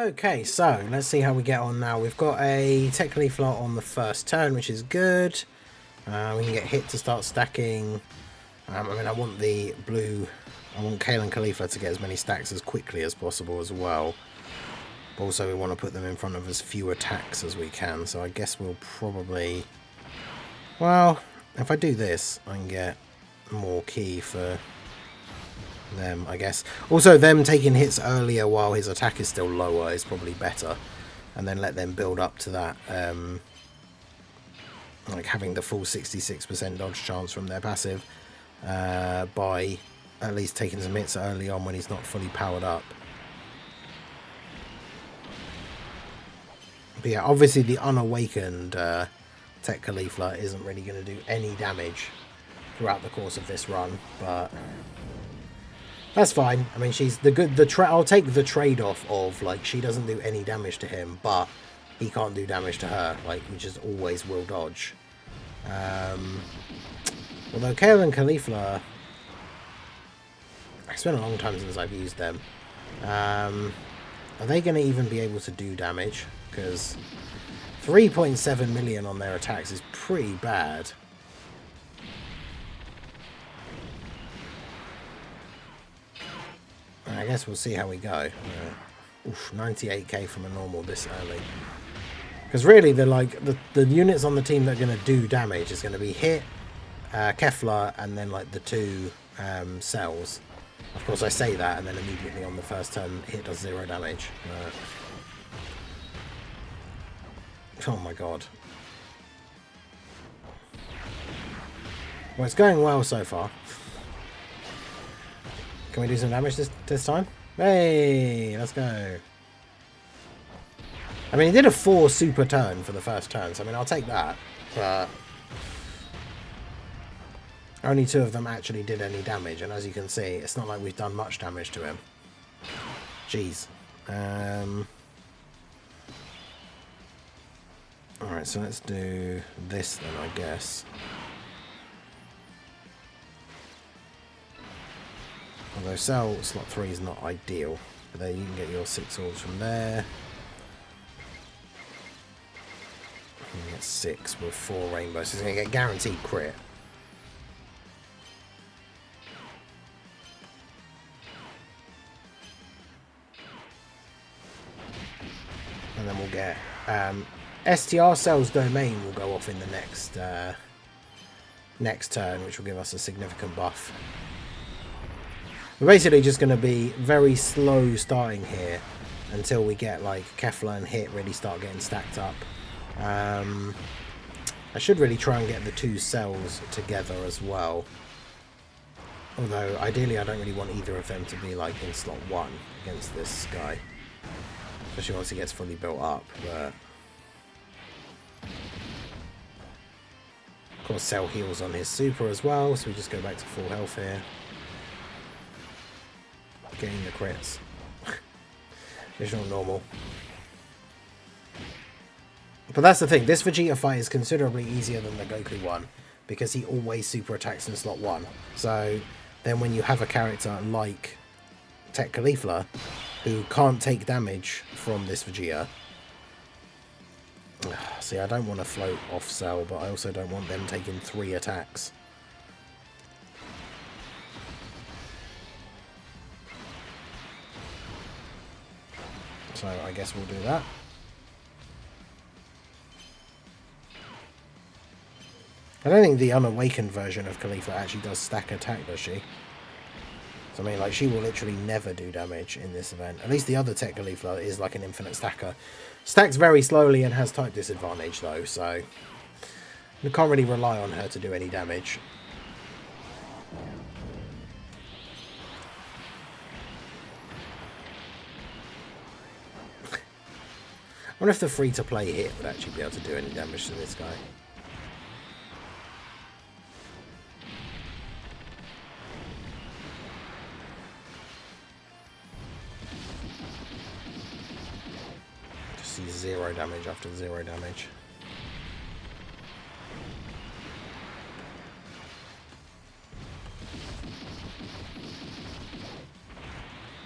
Okay, so let's see how we get on now. We've got a Tech Leaflet on the first turn, which is good. We can get hit to start stacking. I mean, I want the blue... I want Kale and Khalifa to get as many stacks as quickly as possible as well. But also, we want to put them in front of as few attacks as we can. So I guess we'll probably... Well, if I do this, I can get more key for them, I guess. Also, them taking hits earlier while his attack is still lower is probably better. And then let them build up to that... like having the full 66% dodge chance from their passive by at least taking some hits early on when he's not fully powered up. But yeah, obviously the unawakened Tech Khalifa isn't really going to do any damage throughout the course of this run, but that's fine. I mean, she's the good. I'll take the trade-off of like she doesn't do any damage to him, but he can't do damage to her. Like we just always will dodge. Although Kale and Khalifa, it's been a long time since I've used them. Are they going to even be able to do damage? Because 3.7 million on their attacks is pretty bad. I guess we'll see how we go. Oof, 98k from a normal this early. Because really, the units on the team that are going to do damage is going to be Hit, Kefla, and then like the two cells. Of course, I say that, and then immediately on the first turn, Hit does 0 damage. Oh my god. Well, it's going well so far. Can we do some damage this time? Hey, let's go. I mean, he did a 4 super turn for the first turn, so I mean, I'll take that. But only 2 of them actually did any damage, and as you can see, it's not like we've done much damage to him. Jeez. Alright, so let's do this then, I guess. Although cell slot 3 is not ideal. But then you can get your 6 orbs from there. You can get 6 with 4 rainbows. So he's going to get guaranteed crit. And then we'll get... STR Cell's Domain will go off in the next turn, which will give us a significant buff. We're basically just going to be very slow starting here until we get like Kefla and Hit really start getting stacked up. I should really try and get the 2 cells together as well. Although ideally I don't really want either of them to be like in slot 1 against this guy. Especially once he gets fully built up. But of course Cell heals on his super as well, so we just go back to full health here. Getting the crits. Visual normal. But that's the thing, this Vegeta fight is considerably easier than the Goku one, because he always super attacks in slot 1. So then when you have a character like Tech Khalifa, who can't take damage from this Vegeta. See, I don't want to float off Cell, but I also don't want them taking 3 attacks. So I guess we'll do that. I don't think the unawakened version of Khalifa actually does stack attack, does she? So I mean, like, she will literally never do damage in this event. At least the other Tech Khalifa is like an infinite stacker. Stacks very slowly and has type disadvantage though, so we can't really rely on her to do any damage. I wonder if the free-to-play Hit would actually be able to do any damage to this guy. Just see 0 damage after 0 damage.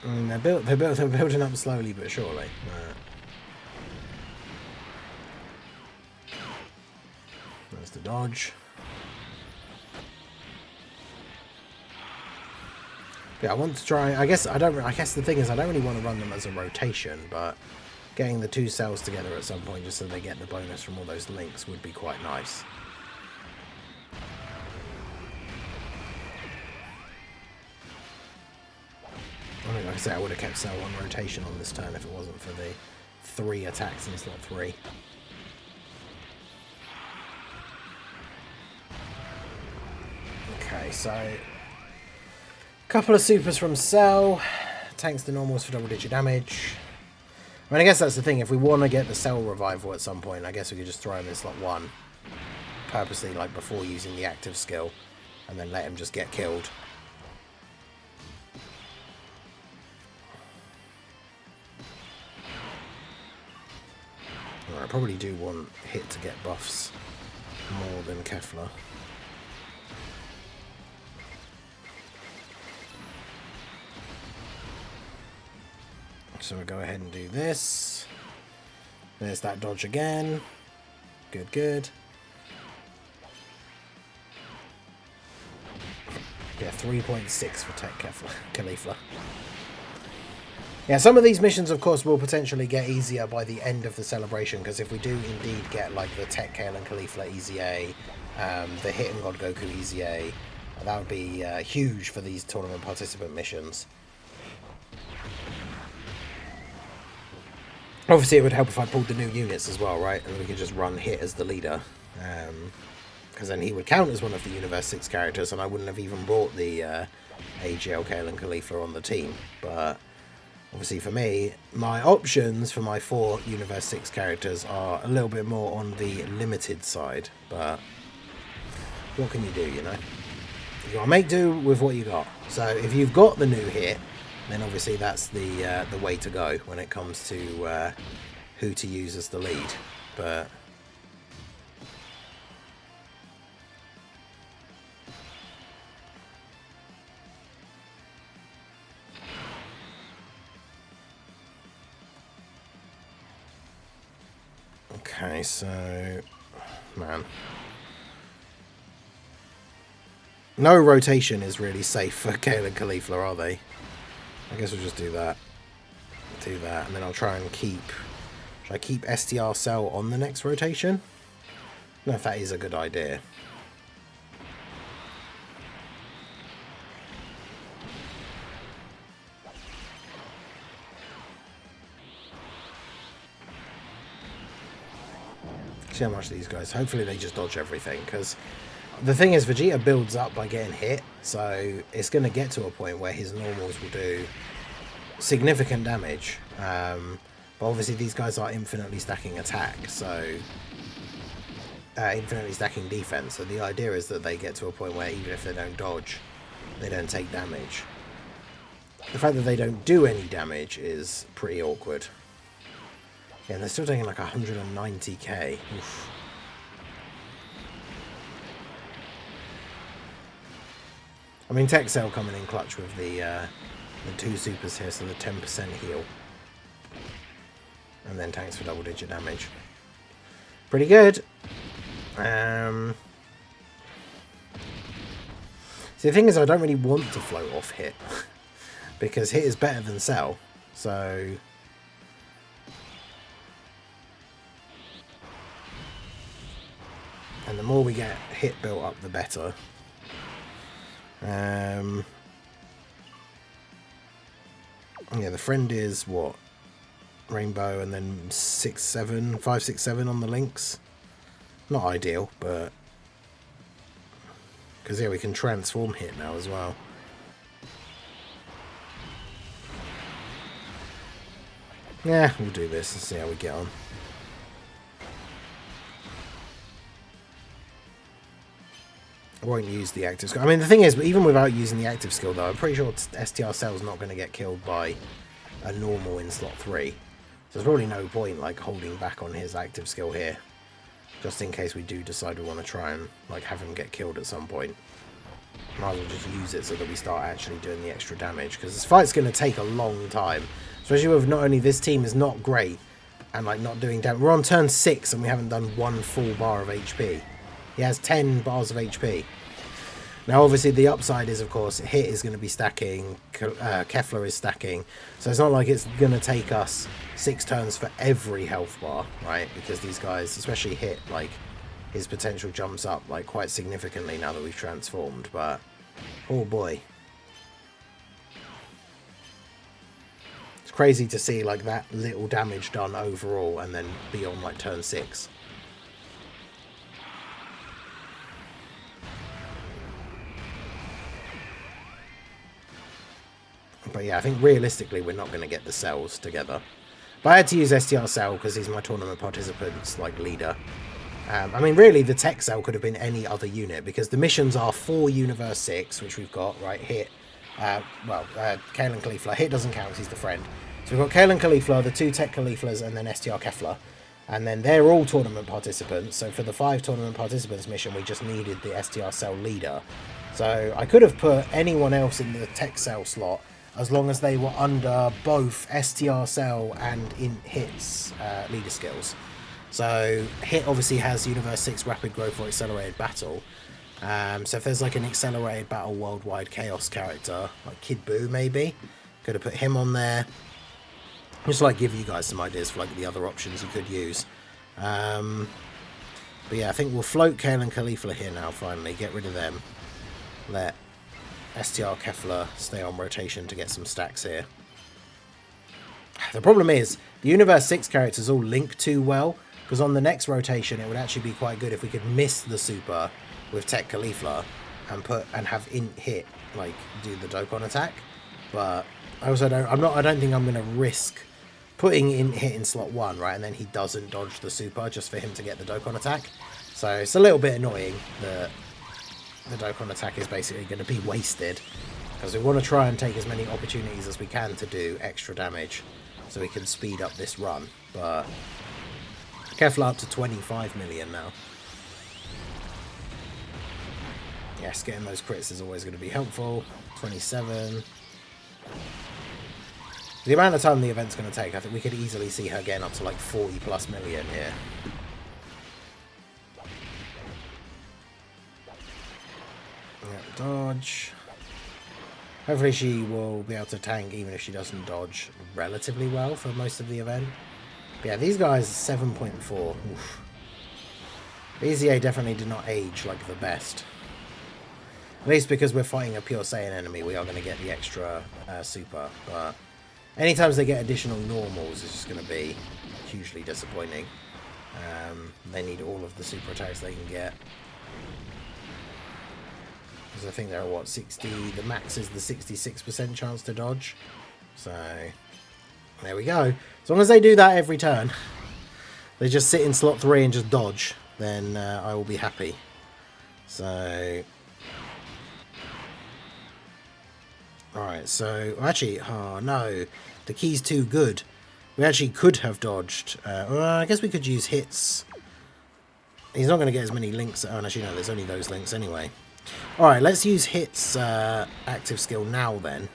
They're building up slowly but surely. There's the dodge. Yeah, I want to try. I guess the thing is, I don't really want to run them as a rotation, but getting the two cells together at some point just so they get the bonus from all those links would be quite nice. I mean, like I say, I would have kept cell 1 rotation on this turn if it wasn't for the 3 attacks in slot 3. Okay, so a couple of supers from Cell, tanks the normals for double-digit damage. I mean, I guess that's the thing. If we want to get the Cell revival at some point, I guess we could just throw him in slot 1, purposely, like before using the active skill, and then let him just get killed. I probably do want Hit to get buffs more than Kefla. So we'll go ahead and do this. There's that dodge again. Good, good. Yeah, 3.6 for Tech Khalifa. Yeah, some of these missions, of course, will potentially get easier by the end of the celebration, because if we do indeed get, like, the Tech Kale and Khalifa Easy A, the Hit and God Goku Easy A, that would be huge for these tournament participant missions. Obviously, it would help if I pulled the new units as well, right? And we could just run Hit as the leader. Because then he would count as one of the Universe 6 characters, and I wouldn't have even brought the AGL Kale and Khalifa on the team. But obviously for me, my options for my 4 Universe 6 characters are a little bit more on the limited side. But what can you do, you know? You gotta make do with what you got. So if you've got the new Hit, then obviously that's the way to go when it comes to who to use as the lead. But okay, so man, no rotation is really safe for Kale and Khalifa, are they? I guess we'll just do that. Do that, and then I'll try and keep... Should I keep STR Cell on the next rotation? I don't know if that is a good idea. See how much these guys... Hopefully they just dodge everything, because the thing is, Vegeta builds up by getting hit, so it's going to get to a point where his normals will do significant damage. But obviously these guys are infinitely stacking attack, so... infinitely stacking defense, so the idea is that they get to a point where even if they don't dodge, they don't take damage. The fact that they don't do any damage is pretty awkward. Yeah, they're still taking like 190k. Oof. I mean, Tech Cell coming in clutch with the 2 supers here, so the 10% heal. And then tanks for double-digit damage. Pretty good. See, the thing is, I don't really want to float off Hit. Because Hit is better than Cell. So... and the more we get Hit built up, the better. Yeah, the friend is what? Rainbow and then 5, 6, 7 on the links. Not ideal, but because yeah, we can transform Hit now as well. Yeah, we'll do this and see how we get on. I won't use the active skill. I mean, the thing is, even without using the active skill, though, I'm pretty sure STR Cell's not going to get killed by a normal in slot 3. So there's probably no point, like, holding back on his active skill here. Just in case we do decide we want to try and, like, have him get killed at some point. Might as well just use it so that we start actually doing the extra damage, because this fight's going to take a long time, especially with not only this team is not great and like not doing damage. We're on turn 6 and we haven't done 1 full bar of HP. He has 10 bars of HP. Now obviously the upside is, of course, Hit is going to be stacking, Kefla is stacking, so it's not like it's going to take us 6 turns for every health bar, right? Because these guys, especially Hit, like, his potential jumps up like quite significantly now that we've transformed, but oh boy. It's crazy to see like that little damage done overall and then be on like turn 6. But yeah, I think realistically we're not going to get the cells together. But I had to use STR Cell because he's my tournament participants like leader. I mean, really, the tech cell could have been any other unit, because the missions are for Universe 6, which we've got, right, Hit. Kale and Caulifla. Hit doesn't count because he's the friend. So we've got Kale and Caulifla, the 2 tech Cauliflas, and then STR Kefla. And then they're all tournament participants. So for the 5 tournament participants mission, we just needed the STR Cell leader. So I could have put anyone else in the tech cell slot, as long as they were under both STR Cell and in Hit's leader skills. So Hit obviously has Universe 6 Rapid Growth or Accelerated Battle. So if there's like an Accelerated Battle Worldwide Chaos character, like Kid Buu maybe, could have put him on there. Just like give you guys some ideas for like the other options you could use. But yeah, I think we'll float Kale and Caulifla here now finally, get rid of them. Let STR Kefla stay on rotation to get some stacks here. The problem is, the Universe 6 characters all link too well, because on the next rotation it would actually be quite good if we could miss the super with Tech Caulifla and have in Hit like do the Dokkan attack. But I also I don't think I'm going to risk putting in Hit in slot 1, right, and then he doesn't dodge the super just for him to get the Dokkan attack. So it's a little bit annoying that the Dokkan attack is basically going to be wasted, because we want to try and take as many opportunities as we can to do extra damage so we can speed up this run. But Kefla up to 25 million now. Yes, getting those crits is always going to be helpful. 27. The amount of time the event's going to take, I think we could easily see her getting up to like 40 plus million here. Yep, dodge. Hopefully she will be able to tank even if she doesn't dodge relatively well for most of the event. But yeah, these guys, 7.4. Oof. BZA definitely did not age like the best. At least because we're fighting a pure Saiyan enemy, we are going to get the extra super. But anytime they get additional normals, it's just going to be hugely disappointing. They need all of the super attacks they can get. Because I think they're what, 60, the max is the 66% chance to dodge. So there we go. As long as they do that every turn, they just sit in slot 3 and just dodge, then I will be happy. So alright, so actually, oh no, the key's too good. We actually could have dodged. Well, I guess we could use Hits. He's not going to get as many links. Oh, actually no, there's only those links anyway. Alright, let's use Hit's active skill now then.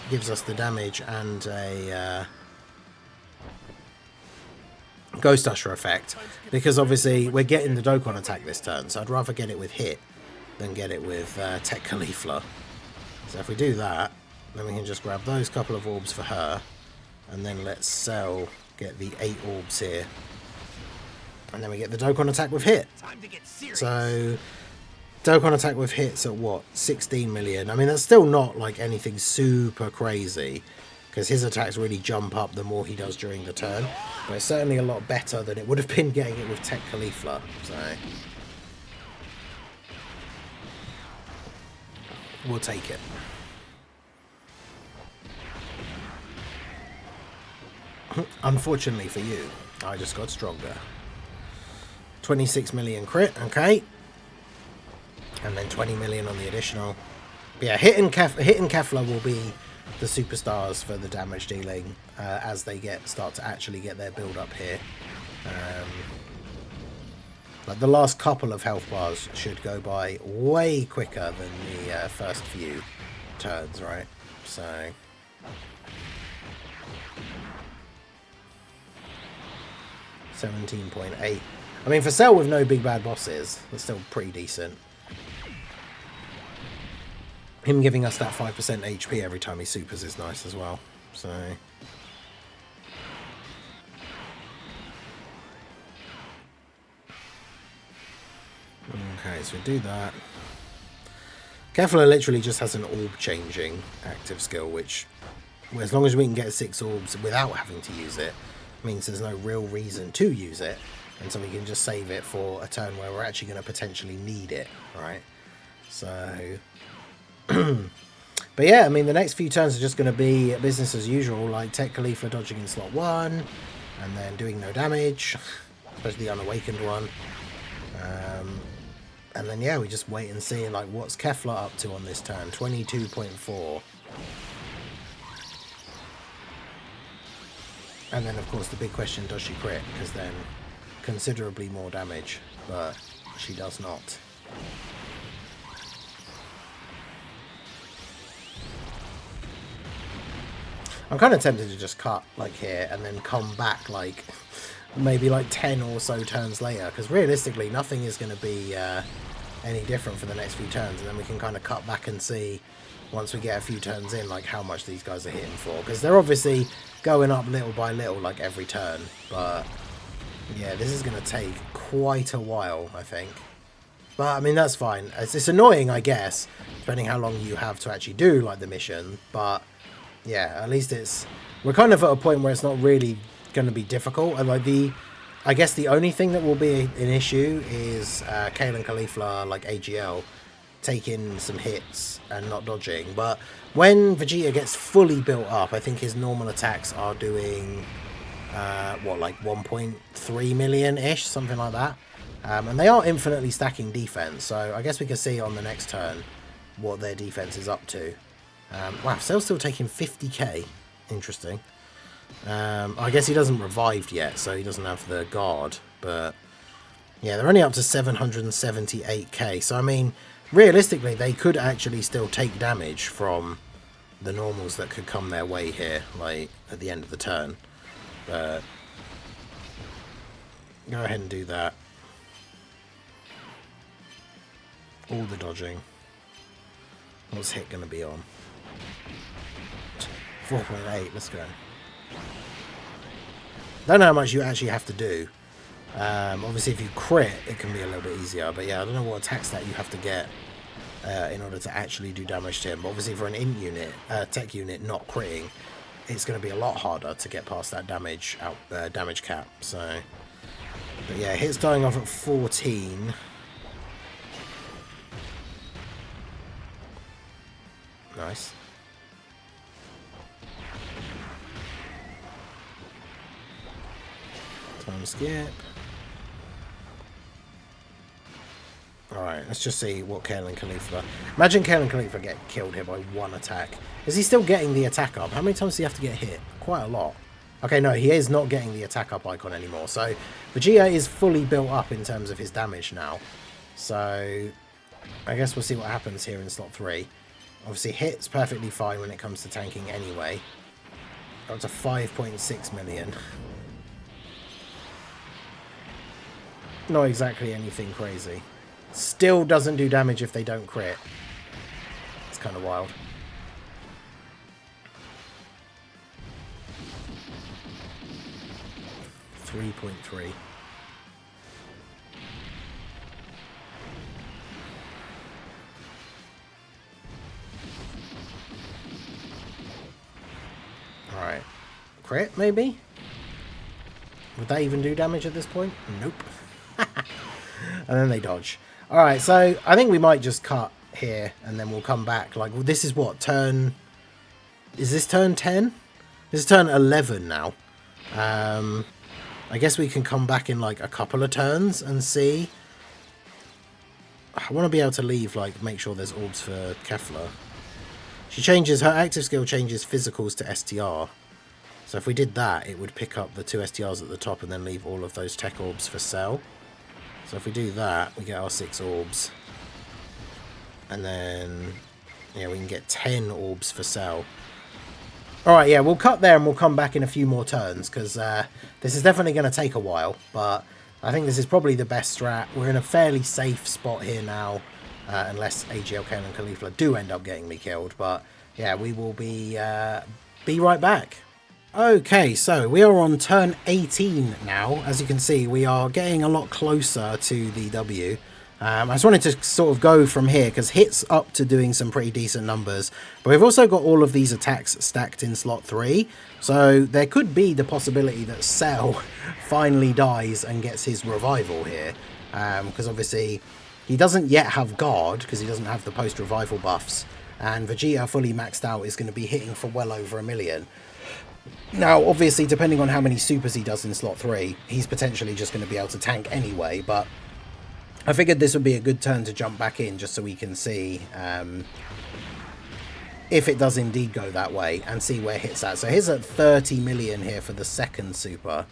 Gives us the damage and a Ghost Usher effect. Because obviously we're getting the Dokkan attack this turn, so I'd rather get it with Hit than get it with Tech Caulifla. So if we do that, then we can just grab those couple of orbs for her. And then let's Cell get the 8 orbs here. And then we get the Dokkan attack with Hit. So Dokkan attack with Hits at what? 16 million. I mean, that's still not like anything super crazy, because his attacks really jump up the more he does during the turn. But it's certainly a lot better than it would have been getting it with Tech Caulifla. So we'll take it. Unfortunately for you, I just got stronger. 26 million crit, okay. And then 20 million on the additional. But yeah, Hit and Kefla will be the superstars for the damage dealing as they start to actually get their build up here. Like the last couple of health bars should go by way quicker than the first few turns, right? So 17.8. I mean, for Cell with no big bad bosses, that's still pretty decent. Him giving us that 5% HP every time he supers is nice as well. So okay, so we do that. Kefla literally just has an orb changing active skill, which, as long as we can get 6 orbs without having to use it, means there's no real reason to use it, and so we can just save it for a turn where we're actually going to potentially need it, right? So, but yeah, I mean, the next few turns are just going to be business as usual, like Tech Khalifa dodging in slot 1, and then doing no damage, especially the unawakened one. And then, yeah, we just wait and see, like, what's Kefla up to on this turn? 22.4. And then, of course, the big question, does she crit? Because then considerably more damage, but she does not. I'm kind of tempted to just cut, like, here and then come back, like, maybe, like, 10 or so turns later. Because realistically, nothing is going to be any different for the next few turns. And then we can kind of cut back and see, once we get a few turns in, like, how much these guys are hitting for. Because they're obviously going up little by little, like, every turn. But, yeah, this is going to take quite a while, I think. But, I mean, that's fine. It's annoying, I guess, depending how long you have to actually do, like, the mission. But, yeah, at least we're kind of at a point where it's not really going to be difficult. And, like, I guess the only thing that will be an issue is Kale Khalifa, like, AGL, taking some hits and not dodging. But when Vegeta gets fully built up, I think his normal attacks are doing like 1.3 million-ish, something like that. And they are infinitely stacking defense, so I guess we can see on the next turn what their defense is up to. Wow, Cell's still taking 50k. Interesting. I guess he doesn't revived yet, so he doesn't have the guard, but yeah, they're only up to 778k, so I mean, realistically, they could actually still take damage from the normals that could come their way here, like, at the end of the turn. But go ahead and do that. All the dodging. What's hit going to be on? 4.8, let's go. Don't know how much you actually have to do. Obviously, if you crit, it can be a little bit easier. But yeah, I don't know what attack stat you have to get in order to actually do damage to him. But obviously, for an int unit, tech unit not critting, it's going to be a lot harder to get past that damage cap. So, but yeah, hits dying off at 14. Nice. Time skip. Alright, let's just see what Kale and Khalifa... Imagine Kale and Khalifa get killed here by one attack. Is he still getting the attack up? How many times does he have to get hit? Quite a lot. Okay, no, he is not getting the attack up icon anymore. So, Vegeta is fully built up in terms of his damage now. So, I guess we'll see what happens here in slot 3. Obviously, hit's perfectly fine when it comes to tanking anyway. Up to 5.6 million. Not exactly anything crazy. Still doesn't do damage if they don't crit. It's kind of wild. $3.3. Alright. Crit, maybe? Would that even do damage at this point? Nope. And then they dodge. Alright, so I think we might just cut here and then we'll come back. Like, well, this is what, turn... Is this turn 10? This is turn 11 now. I guess we can come back in like a couple of turns and see. I want to be able to leave, like, make sure there's orbs for Kefla. She changes, her active skill changes physicals to STR. So if we did that, it would pick up the 2 STRs at the top and then leave all of those tech orbs for Cell. So if we do that, we get our 6 orbs. And then, yeah, we can get 10 orbs for Cell. Alright, yeah, we'll cut there and we'll come back in a few more turns, because this is definitely going to take a while, but I think this is probably the best strat. We're in a fairly safe spot here now, unless AGL, Kale and Caulifla do end up getting me killed, but yeah, we will be right back. Okay, so we are on turn 18 now. As you can see, we are getting a lot closer to the W. I just wanted to sort of go from here, because Hit's up to doing some pretty decent numbers, but we've also got all of these attacks stacked in slot 3, so there could be the possibility that Cell finally dies and gets his revival here, because obviously he doesn't yet have guard, because he doesn't have the post-revival buffs, and Vegeta fully maxed out is going to be hitting for well over 1 million. Now, obviously, depending on how many supers he does in slot 3, he's potentially just going to be able to tank anyway, but I figured this would be a good turn to jump back in just so we can see if it does indeed go that way and see where Hit's at. So here's at 30 million here for the second super.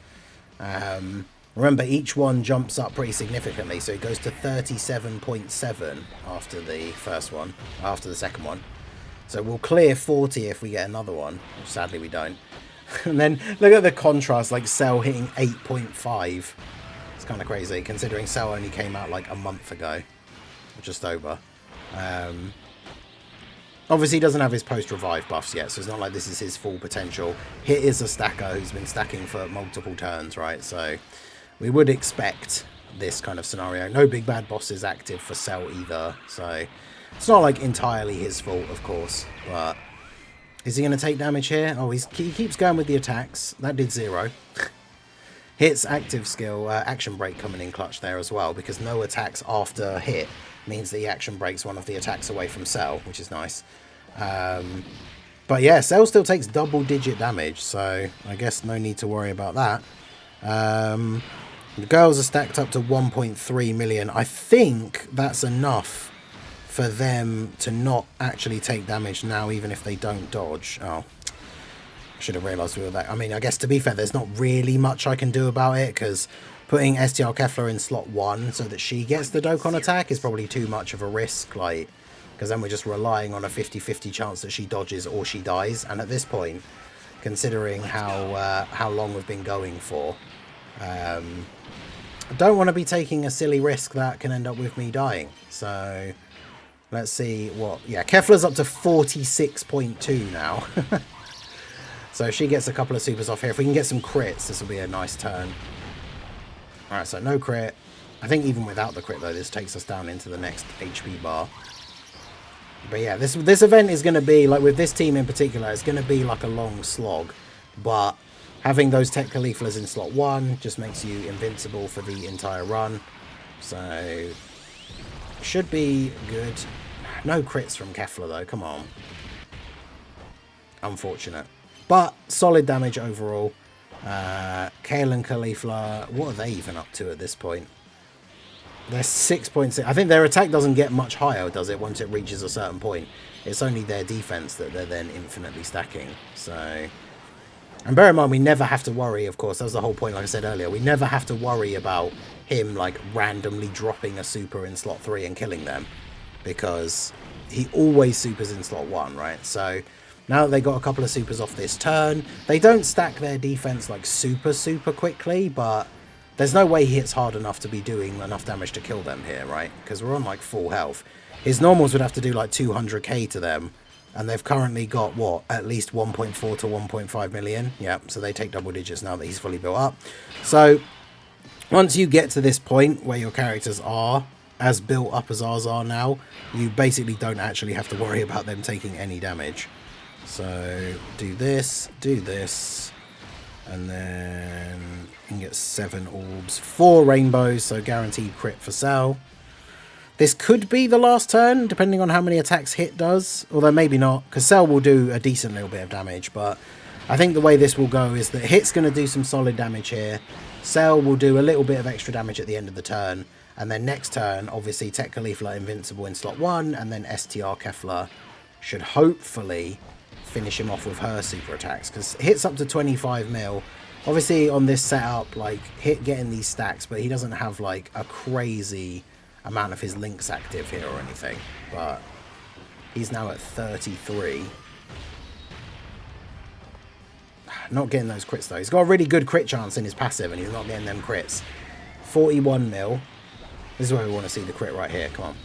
Remember, each one jumps up pretty significantly, so it goes to 37.7 after the first one, after the second one. So we'll clear 40 if we get another one, which sadly we don't. And then look at the contrast, like Cell hitting 8.5. It's kind of crazy, considering Cell only came out like a month ago, just over. Obviously he doesn't have his post-revive buffs yet, so it's not like this is his full potential. Hit is a stacker who's been stacking for multiple turns, right? So we would expect this kind of scenario. No big bad bosses active for Cell either, so it's not like entirely his fault, of course. But is he going to take damage here? Oh, he keeps going with the attacks. That did 0. Hit's active skill, action break coming in clutch there as well, because no attacks after hit means that he action breaks one of the attacks away from Cell, which is nice. But yeah, Cell still takes double-digit damage, so I guess no need to worry about that. The girls are stacked up to 1.3 million. I think that's enough for them to not actually take damage now, even if they don't dodge. Oh, I should have realised we were that. I mean, I guess to be fair, there's not really much I can do about it, because putting STR Kefla in slot 1 so that she gets the Dokkan attack is probably too much of a risk, like, because then we're just relying on a 50-50 chance that she dodges or she dies. And at this point, considering how long we've been going for, I don't want to be taking a silly risk that can end up with me dying. So let's see what... Yeah, Kefla's up to 46.2 now. So she gets a couple of supers off here. If we can get some crits, this will be a nice turn. Alright, so no crit. I think even without the crit, though, this takes us down into the next HP bar. But yeah, this event is going to be, like with this team in particular, it's going to be like a long slog. But having those Tech Cauliflas in slot 1 just makes you invincible for the entire run. So should be good. No crits from Kefla, though. Come on. Unfortunate. But solid damage overall. Kale and Caulifla, what are they even up to at this point? They're 6.6. I think their attack doesn't get much higher, does it, once it reaches a certain point? It's only their defense that they're then infinitely stacking. So, and bear in mind, we never have to worry, of course. That was the whole point, like I said earlier. We never have to worry about him, like, randomly dropping a super in slot 3 and killing them, because he always supers in slot 1, right? So now that they got a couple of supers off this turn, they don't stack their defense like super quickly, but there's no way he hits hard enough to be doing enough damage to kill them here, right? Because we're on like full health. His normals would have to do like 200k to them, and they've currently got, what, at least 1.4 to 1.5 million? Yeah, so they take double digits now that he's fully built up. So once you get to this point where your characters are as built up as ours are now, you basically don't actually have to worry about them taking any damage. So do this, and then you can get 7 orbs, 4 rainbows, so guaranteed crit for Cell. This could be the last turn, depending on how many attacks Hit does, although maybe not, because Cell will do a decent little bit of damage, but I think the way this will go is that Hit's going to do some solid damage here, Cell will do a little bit of extra damage at the end of the turn, and then next turn, obviously, Tech Caulifla invincible in slot 1, and then STR Kefla should hopefully finish him off with her super attacks, because Hit's up to 25 mil, Obviously on this setup, like, Hit getting these stacks, but he doesn't have like a crazy amount of his links active here or anything. But he's now at 33. Not getting those crits though. He's got a really good crit chance in his passive and he's not getting them crits. 41 mil. This is where we want to see the crit right here. Come on.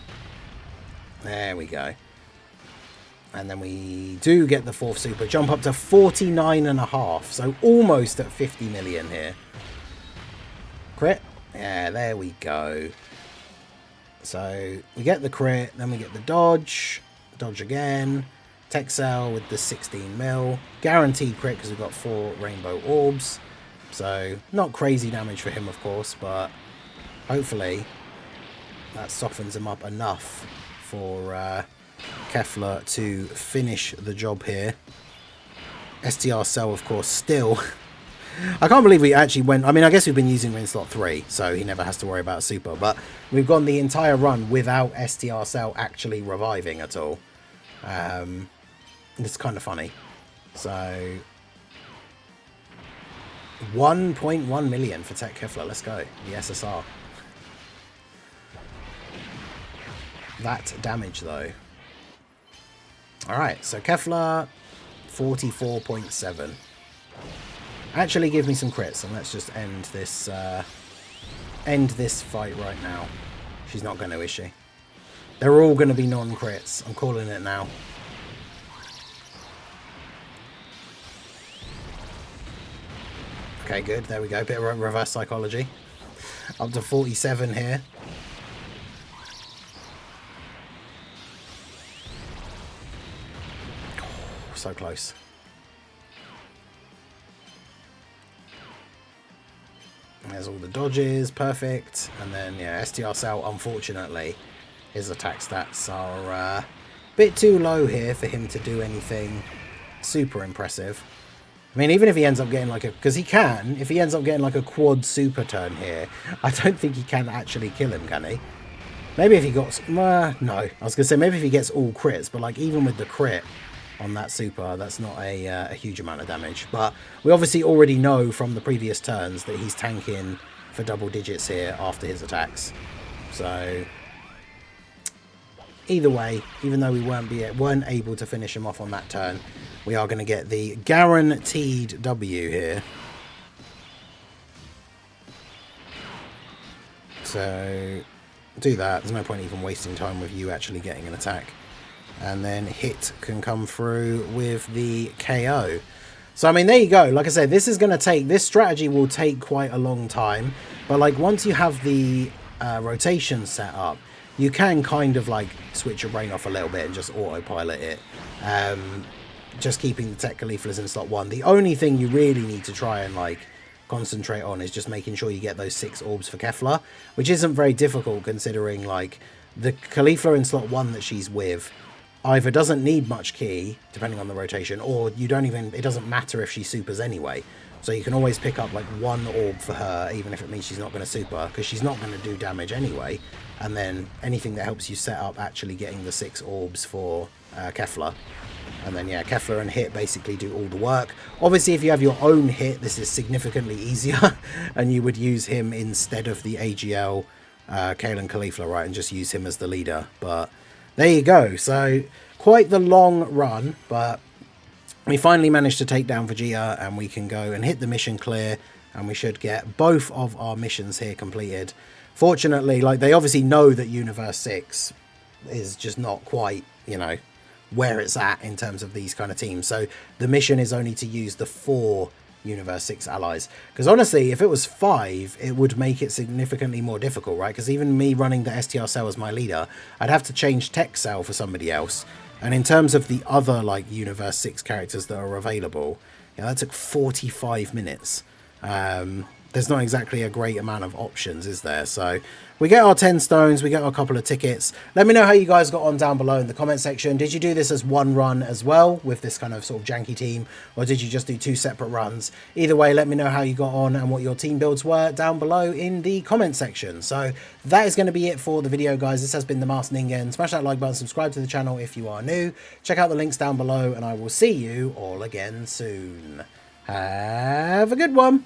There we go. And then we do get the 4th super. Jump up to 49.5. So almost at 50 million here. Crit. Yeah, there we go. So we get the crit. Then we get the dodge. Dodge again. Texel with the 16 mil. Guaranteed crit because we've got 4 rainbow orbs. So not crazy damage for him, of course. But hopefully that softens him up enough for Kefla to finish the job here. STR Cell, of course, still. I can't believe we actually went. I mean, I guess we've been using him in slot 3, so he never has to worry about super. But we've gone the entire run without STR Cell actually reviving at all. It's kind of funny. So 1.1 million for Tech Kefla. Let's go. The SSR. That damage, though. Alright, so Kefla, 44.7. Actually, give me some crits, and let's just end this fight right now. She's not going to, is she? They're all going to be non-crits. I'm calling it now. Okay, good. There we go. Bit of reverse psychology. Up to 47 here. So close. There's all the dodges, perfect. And then, yeah, STR Cell, unfortunately, his attack stats are a bit too low here for him to do anything super impressive. I mean, even if he ends up getting like a... Because he can, if he ends up getting like a quad super turn here, I don't think he can actually kill him, can he? Maybe if he got... no, I was going to say maybe if he gets all crits, but like even with the crit on that super, that's not a huge amount of damage. But we obviously already know from the previous turns that he's tanking for double digits here after his attacks. So either way, even though we weren't able to finish him off on that turn, we are going to get the guaranteed W here. So do that. There's no point even wasting time with you actually getting an attack. And then Hit can come through with the KO. So, I mean, there you go. Like I said, this strategy will take quite a long time. But, like, once you have the rotation set up, you can kind of, like, switch your brain off a little bit and just autopilot it. Just keeping the Tech Cauliflas in slot 1. The only thing you really need to try and, like, concentrate on is just making sure you get those 6 orbs for Kefla, which isn't very difficult considering, like, the Caulifla in slot 1 that she's with either doesn't need much key, depending on the rotation, or you don't even, it doesn't matter if she supers anyway. So you can always pick up like 1 orb for her, even if it means she's not going to super, because she's not going to do damage anyway. And then anything that helps you set up actually getting the 6 orbs for Kefla. And then, yeah, Kefla and Hit basically do all the work. Obviously, if you have your own Hit, this is significantly easier, and you would use him instead of the AGL Kalen Caulifla, right, and just use him as the leader. But there you go. So quite the long run, but we finally managed to take down Vegeta, and we can go and hit the mission clear, and we should get both of our missions here completed. Fortunately, like, they obviously know that Universe 6 is just not quite, you know, where it's at in terms of these kind of teams. So the mission is only to use the 4 Universe 6 allies. Because honestly, if it was 5, it would make it significantly more difficult, right? Because even me running the STR Cell as my leader, I'd have to change Tech Cell for somebody else. And in terms of the other, like, Universe 6 characters that are available, yeah, that took 45 minutes. There's not exactly a great amount of options, is there? So we get our 10 stones, we get our couple of tickets. Let me know how you guys got on down below in the comment section. Did you do this as one run as well with this kind of sort of janky team, or did you just do 2 separate runs? Either way, let me know how you got on and what your team builds were down below in the comment section. So that is going to be it for the video, guys. This has been the Masked Ningen. Smash that like button, subscribe to the channel if you are new. Check out the links down below, and I will see you all again soon. Have a good one.